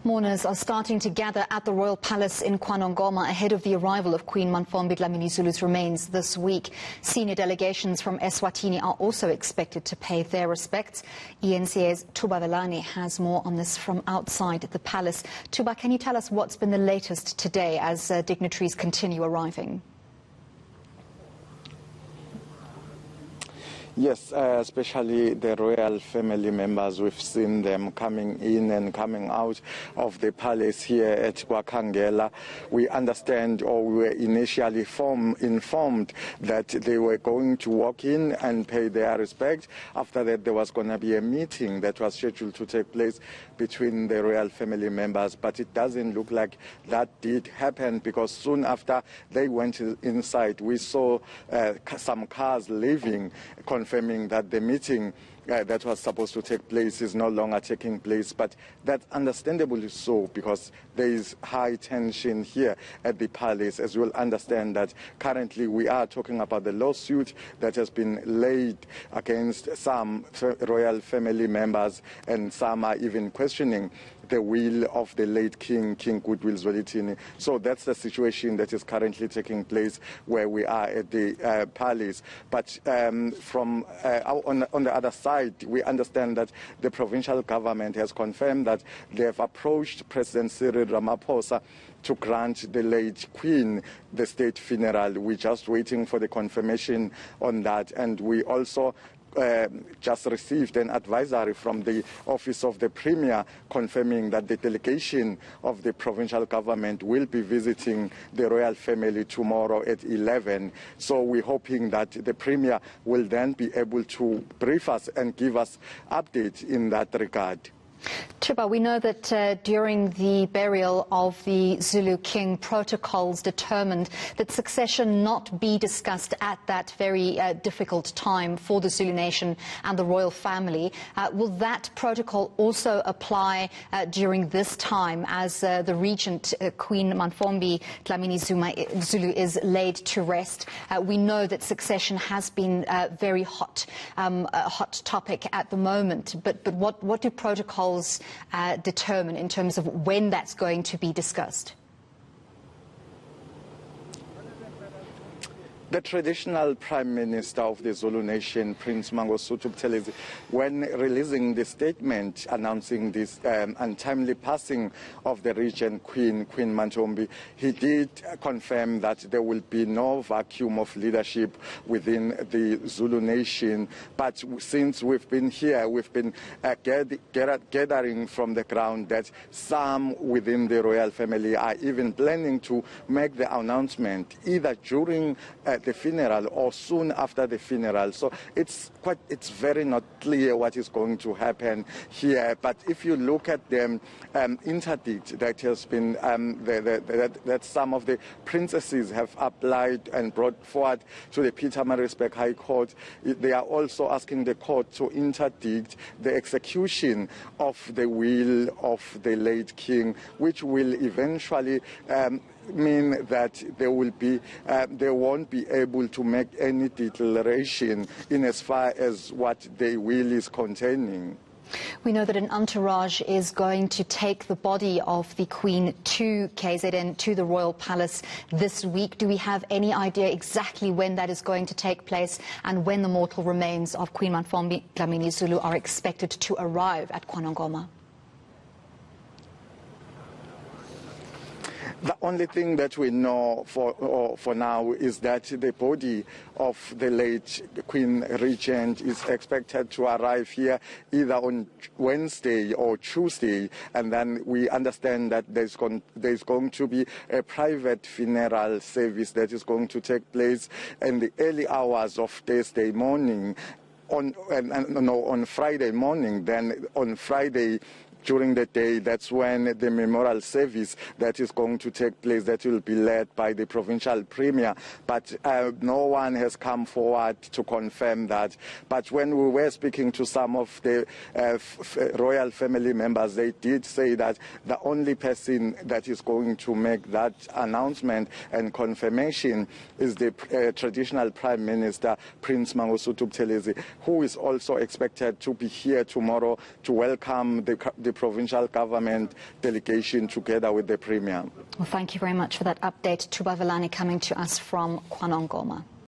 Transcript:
Mourners are starting to gather at the Royal Palace in KwaNongoma ahead of the arrival of Queen Mantfombi Dlamini-Zulu's remains this week. Senior delegations from Eswatini are also expected to pay their respects. eNCA's Thuba Vilane has more on this from outside the palace. Thuba, can you tell us what's been the latest today as dignitaries continue arriving? Yes, especially the royal family members. We've seen them coming in and coming out of the palace here at KwaKhangela. We understand, or we were initially informed that they were going to walk in and pay their respect. After that, there was going to be a meeting that was scheduled to take place between the royal family members, but it doesn't look like that did happen, because soon after they went inside, we saw some cars leaving, confirming that the meeting that was supposed to take place is no longer taking place. But that's understandably so, because there is high tension here at the palace. As you will understand, that currently we are talking about the lawsuit that has been laid against some royal family members, and some are even questioning the will of the late King Goodwill Zwelithini. So that's the situation that is currently taking place where we are at the palace. But on the other side, we understand that the provincial government has confirmed that they have approached President Cyril Ramaphosa to grant the late Queen the state funeral. We're just waiting for the confirmation on that. And we also just received an advisory from the office of the Premier confirming that the delegation of the provincial government will be visiting the royal family tomorrow at 11. So we're hoping that the Premier will then be able to brief us and give us updates in that regard. Thuba, we know that during the burial of the Zulu king, protocols determined that succession not be discussed at that very difficult time for the Zulu nation and the royal family. Will that protocol also apply during this time as the regent, Queen Mantfombi Dlamini-Zulu, is laid to rest? We know that succession has been very hot, a hot topic at the moment, but what do protocols determine in terms of when that's going to be discussed? The traditional Prime Minister of the Zulu Nation, Prince Mangosuthu Buthelezi, when releasing the statement announcing this untimely passing of the regent Queen Mantfombi, he did confirm that there will be no vacuum of leadership within the Zulu Nation. But since we've been here, we've been gathering from the ground that some within the royal family are even planning to make the announcement either during the funeral or soon after the funeral. So it's very not clear what is going to happen here. But if you look at the interdict that has been that some of the princesses have applied and brought forward to the Pietermaritzburg High Court, they are also asking the court to interdict the execution of the will of the late king, which will eventually mean that they won't be able to make any declaration in as far as what the will is containing. We know that an entourage is going to take the body of the Queen to KZN, to the Royal Palace this week. Do we have any idea exactly when that is going to take place and when the mortal remains of Queen Mantfombi Dlamini-Zulu are expected to arrive at KwaNongoma? The only thing that we know for now is that the body of the late Queen Regent is expected to arrive here either on Wednesday or Tuesday, and then we understand that there's going to be a private funeral service that is going to take place in the early hours of Thursday morning, on Friday morning. Then on Friday during the day, that's when the memorial service that is going to take place, that will be led by the provincial premier. But no one has come forward to confirm that. But when we were speaking to some of the royal family members, they did say that the only person that is going to make that announcement and confirmation is the traditional Prime Minister, Prince Mangosuthu Buthelezi, who is also expected to be here tomorrow to welcome the the provincial government delegation together with the Premier. Well, thank you very much for that update. Thuba Vilane coming to us from KwaNongoma.